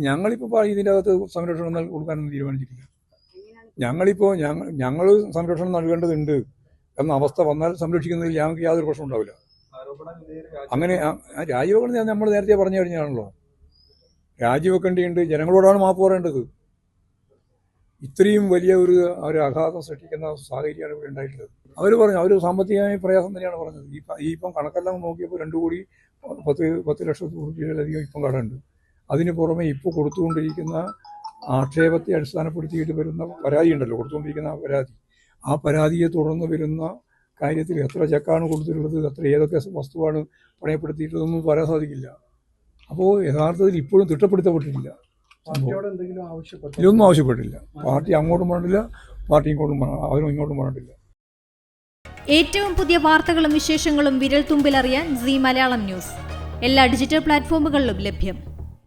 ഞങ്ങളിപ്പോൾ ഇതിൻ്റെ അകത്ത് സംരക്ഷണം കൊടുക്കാനൊന്നും തീരുമാനിച്ചിട്ടില്ല. ഞങ്ങൾ സംരക്ഷണം നൽകേണ്ടതുണ്ട് എന്ന അവസ്ഥ വന്നാൽ സംരക്ഷിക്കുന്നതിൽ ഞങ്ങൾക്ക് യാതൊരു പ്രശ്നം ഉണ്ടാവില്ല. അങ്ങനെ രാജിവെക്കണം നമ്മൾ നേരത്തെ പറഞ്ഞു കഴിഞ്ഞാണല്ലോ. രാജിവെക്കേണ്ടിയുണ്ട്, ജനങ്ങളോടാണ് മാപ്പ് പറയേണ്ടത്. ഇത്രയും വലിയ ഒരു ആഘാതം സൃഷ്ടിക്കുന്ന സാഹചര്യമാണ് ഇവിടെ ഉണ്ടായിട്ടുള്ളത്. അവർ പറഞ്ഞു, അവർ സാമ്പത്തികമായി പ്രയാസം തന്നെയാണ് പറഞ്ഞത്. ഇപ്പം കണക്കെല്ലാം നോക്കിയപ്പോൾ 2 കോടി 10 ലക്ഷം രൂപയിലധികം ഇപ്പം കടമുണ്ട്. അതിന് പുറമെ ഇപ്പോൾ കൊടുത്തുകൊണ്ടിരിക്കുന്ന ആക്ഷേപത്തെ അടിസ്ഥാനപ്പെടുത്തിയിട്ട് വരുന്ന പരാതി ഉണ്ടല്ലോ, കൊടുത്തുകൊണ്ടിരിക്കുന്ന ആ പരാതിയെ തുടർന്ന് വരുന്ന കാര്യത്തിൽ എത്ര ചെക്കാണ് കൊടുത്തിട്ടുള്ളത്, ഏതൊക്കെ വസ്തുവാണ് പണയപ്പെടുത്തിയിട്ടുള്ളതൊന്നും പറയാൻ സാധിക്കില്ല. അപ്പോൾ യഥാർത്ഥത്തിൽ ഇപ്പോഴും തിട്ടപ്പെടുത്തപ്പെട്ടിട്ടില്ല. ഇതൊന്നും ആവശ്യപ്പെട്ടില്ല. പാർട്ടി അങ്ങോട്ടും പറഞ്ഞിട്ടില്ല, പാർട്ടി ഇങ്ങോട്ടും അവരും ഇങ്ങോട്ടും പറഞ്ഞിട്ടില്ല. ഏറ്റവും പുതിയ വാർത്തകളും വിശേഷങ്ങളും വിരൽ തുമ്പിലറിയാൻ സീ മലയാളം ന്യൂസ് എല്ലാ ഡിജിറ്റൽ പ്ലാറ്റ്ഫോമുകളിലും ലഭ്യം.